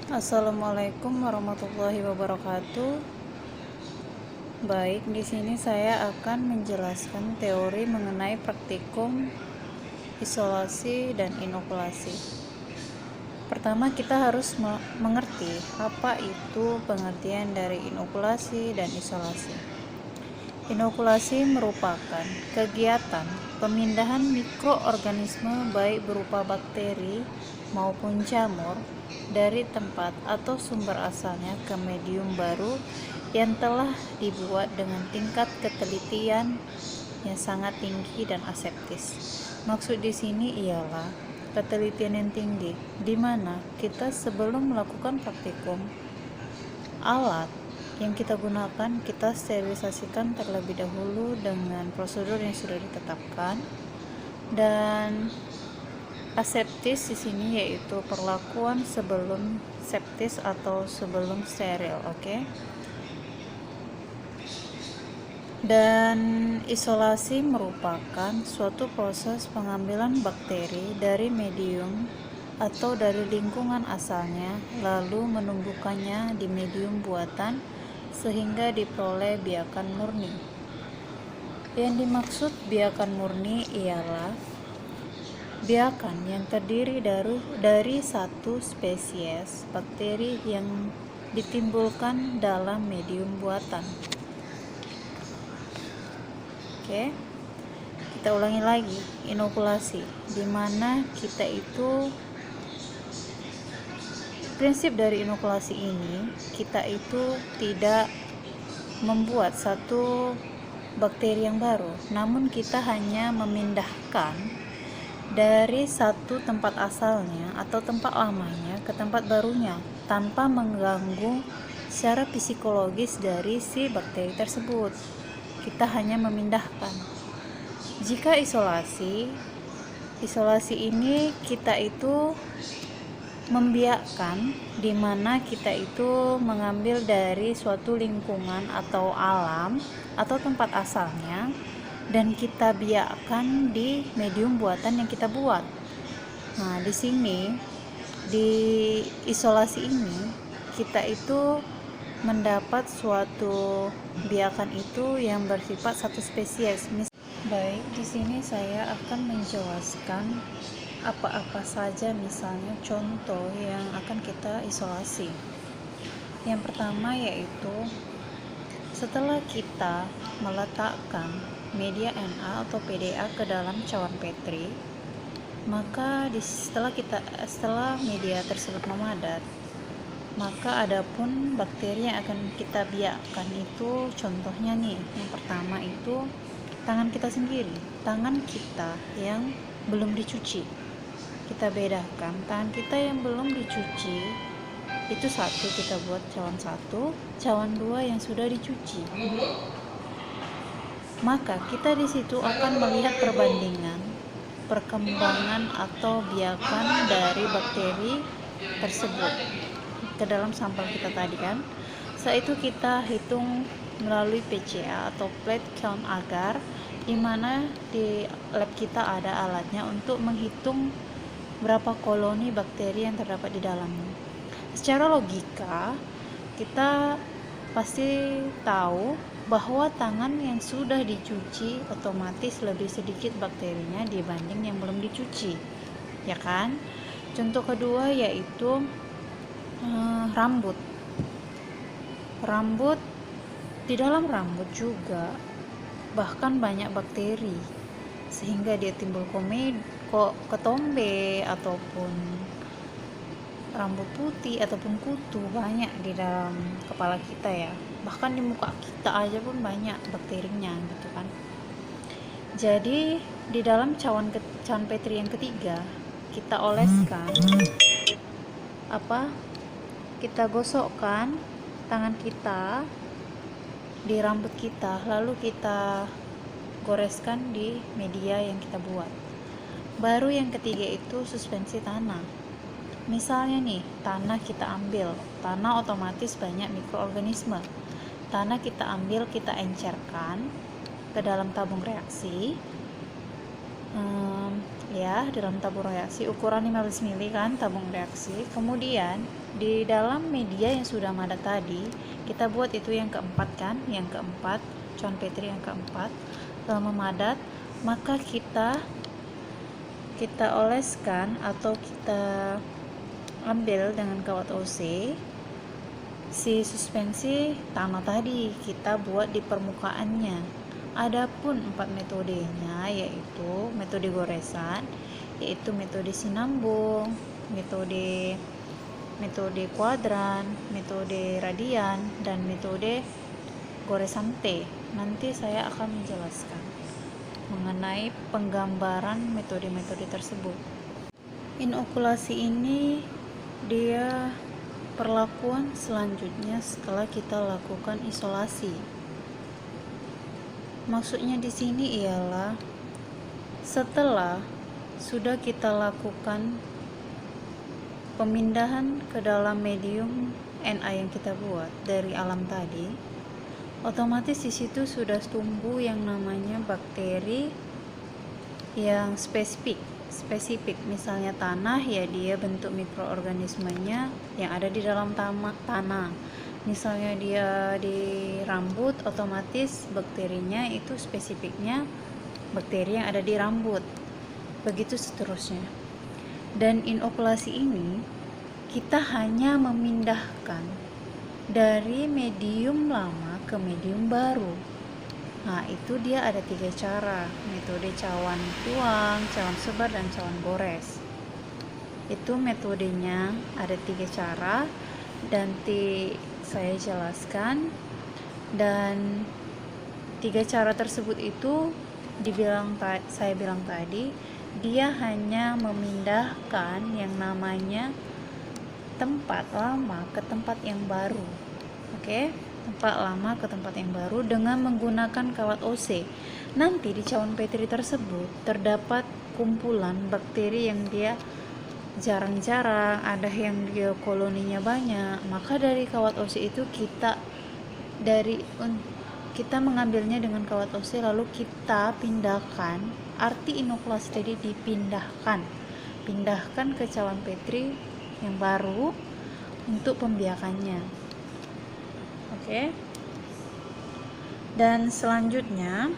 Assalamualaikum warahmatullahi wabarakatuh. Baik, di sini saya akan menjelaskan teori mengenai praktikum isolasi dan inokulasi. Pertama, kita harus mengerti apa itu pengertian dari inokulasi dan isolasi. Inokulasi merupakan kegiatan pemindahan mikroorganisme baik berupa bakteri maupun jamur dari tempat atau sumber asalnya ke medium baru yang telah dibuat dengan tingkat ketelitian yang sangat tinggi dan aseptis. Maksud di sini ialah ketelitian yang tinggi, di mana kita sebelum melakukan praktikum, alat yang kita gunakan kita sterilisasikan terlebih dahulu dengan prosedur yang sudah ditetapkan. Dan aseptis di sini yaitu perlakuan sebelum septis atau sebelum steril, oke? Dan isolasi merupakan suatu proses pengambilan bakteri dari medium atau dari lingkungan asalnya lalu menumbuhkannya di medium buatan sehingga diperoleh biakan murni. Yang dimaksud biakan murni ialah biakan yang terdiri dari satu spesies bakteri yang ditimbulkan dalam medium buatan. Oke, kita ulangi lagi. Inokulasi, di mana kita itu prinsip dari inokulasi ini, kita itu tidak membuat satu bakteri yang baru, namun kita hanya memindahkan dari satu tempat asalnya atau tempat lamanya ke tempat barunya tanpa mengganggu secara psikologis dari si bakteri tersebut. Kita hanya memindahkan. Jika isolasi ini kita itu membiakkan, di mana kita itu mengambil dari suatu lingkungan atau alam atau tempat asalnya dan kita biakkan di medium buatan yang kita buat. Nah, di sini di isolasi ini kita itu mendapat suatu biakan itu yang bersifat satu spesies. Baik, di sini saya akan menjelaskan apa-apa saja misalnya contoh yang akan kita isolasi. Yang pertama yaitu setelah kita meletakkan media Na atau PDA ke dalam cawan Petri, maka setelah media tersebut memadat, maka adapun bakteri yang akan kita biakkan itu contohnya nih, yang pertama itu tangan kita sendiri, tangan kita yang belum dicuci. Kita bedakan tangan kita yang belum dicuci itu satu kita buat cawan satu, cawan dua yang sudah dicuci. Maka kita di situ akan melihat perbandingan perkembangan atau biakan dari bakteri tersebut ke dalam sampel kita tadi kan. Setelah itu kita hitung melalui PCA atau plate count agar, di mana di lab kita ada alatnya untuk menghitung berapa koloni bakteri yang terdapat di dalamnya. Secara logika kita pasti tahu bahwa tangan yang sudah dicuci otomatis lebih sedikit bakterinya dibanding yang belum dicuci, ya kan? Contoh kedua yaitu rambut. Di dalam rambut juga bahkan banyak bakteri sehingga dia timbul ketombe ataupun rambut putih ataupun kutu, banyak di dalam kepala kita ya, bahkan di muka kita aja pun banyak bakterinya gitu kan. Jadi di dalam cawan Petri yang ketiga kita oleskan kita gosokkan tangan kita di rambut kita, lalu kita goreskan di media yang kita buat. Baru yang ketiga itu suspensi tanah. Misalnya nih, tanah kita ambil, tanah otomatis banyak mikroorganisme. Tanah kita ambil, kita encerkan ke dalam tabung reaksi. ya dalam tabung reaksi ukuran 15 mili kan tabung reaksi. Kemudian di dalam media yang sudah madat tadi kita buat itu yang keempat kan, yang keempat, cawan Petri yang keempat memadat, maka kita oleskan atau kita ambil dengan kawat OC si suspensi tanah tadi, kita buat di permukaannya. Adapun 4 metodenya yaitu metode goresan, yaitu metode sinambung, metode kuadran, metode radian, dan metode goresan T. Nanti saya akan menjelaskan mengenai penggambaran metode-metode tersebut. Inokulasi ini dia perlakuan selanjutnya setelah kita lakukan isolasi. Maksudnya di sini ialah setelah sudah kita lakukan pemindahan ke dalam medium Na yang kita buat dari alam tadi, otomatis di situ sudah tumbuh yang namanya bakteri yang spesifik. Misalnya tanah, ya dia bentuk mikroorganismenya yang ada di dalam tanah. Misalnya dia di rambut, otomatis bakterinya itu spesifiknya bakteri yang ada di rambut. Begitu seterusnya. Dan inokulasi ini kita hanya memindahkan dari medium lama ke medium baru. Nah, itu dia ada 3 cara, metode cawan tuang, cawan sebar, dan cawan gores. Itu metodenya ada 3 cara, dan saya jelaskan. Dan 3 cara tersebut itu saya bilang tadi, dia hanya memindahkan yang namanya tempat lama ke tempat yang baru. Oke? Tempat lama ke tempat yang baru dengan menggunakan kawat OC. Nanti di cawan Petri tersebut terdapat kumpulan bakteri yang dia jarang-jarang, ada yang dia koloninya banyak. Maka dari kawat OC itu kita mengambilnya dengan kawat OC, lalu kita pindahkan. Arti inokulasi tadi pindahkan ke cawan Petri yang baru untuk pembiakannya. Oke. Dan selanjutnya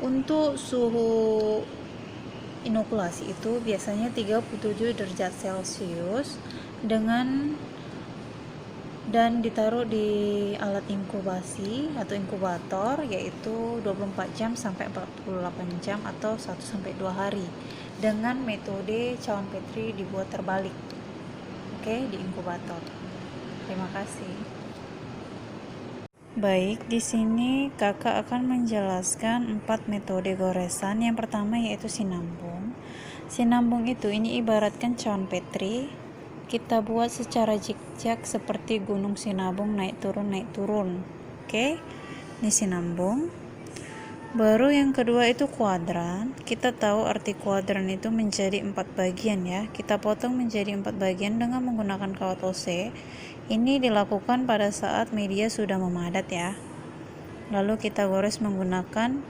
untuk suhu inokulasi itu biasanya 37 derajat Celcius dan ditaruh di alat inkubasi atau inkubator, yaitu 24 jam sampai 48 jam atau 1 sampai 2 hari dengan metode cawan Petri dibuat terbalik. Oke, di inkubator. Terima kasih. Baik, di sini kakak akan menjelaskan 4 metode goresan. Yang pertama yaitu sinambung. Sinambung itu ini ibaratkan cawan Petri. Kita buat secara zigzag seperti gunung sinabung, naik turun. Oke, ini sinambung. Baru yang kedua itu kuadran. Kita tahu arti kuadran itu menjadi 4 bagian ya. Kita potong menjadi 4 bagian dengan menggunakan kawat OC. Ini dilakukan pada saat media sudah memadat ya. Lalu kita gores menggunakan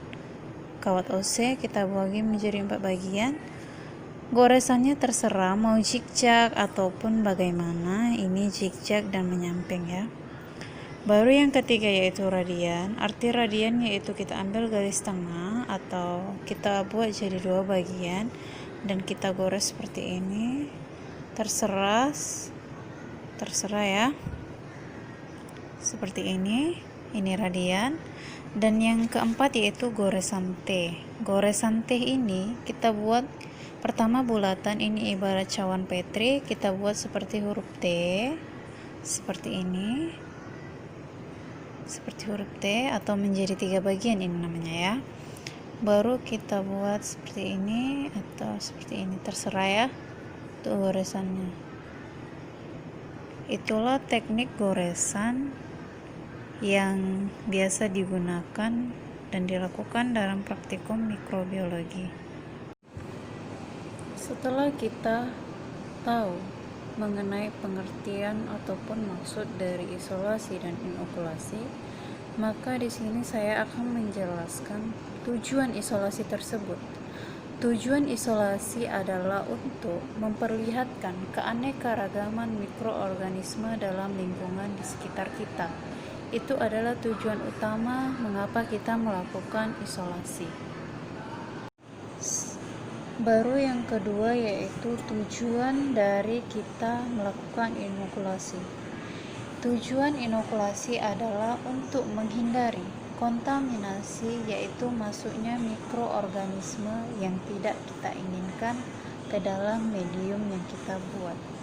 kawat OC, kita bagi menjadi 4 bagian. Goresannya terserah mau zigzag ataupun bagaimana. Ini zigzag dan menyamping ya. Baru yang ketiga yaitu radian. Arti radian yaitu kita ambil garis tengah atau kita buat jadi 2 bagian dan kita gores seperti ini. Terserah ya. Seperti ini radian. Dan yang keempat yaitu goresan T. Goresan T ini kita buat pertama bulatan, ini ibarat cawan Petri, kita buat seperti huruf T. Seperti ini. Seperti huruf T atau menjadi 3 bagian ini namanya ya. Baru kita buat seperti ini atau seperti ini, terserah ya untuk goresannya. Itulah teknik goresan yang biasa digunakan dan dilakukan dalam praktikum mikrobiologi. Setelah kita tahu mengenai pengertian ataupun maksud dari isolasi dan inokulasi, maka di sini saya akan menjelaskan tujuan isolasi tersebut. Tujuan isolasi adalah untuk memperlihatkan keanekaragaman mikroorganisme dalam lingkungan di sekitar kita. Itu adalah tujuan utama mengapa kita melakukan isolasi. Baru yang kedua yaitu tujuan dari kita melakukan inokulasi. Tujuan inokulasi adalah untuk menghindari kontaminasi, yaitu masuknya mikroorganisme yang tidak kita inginkan ke dalam medium yang kita buat.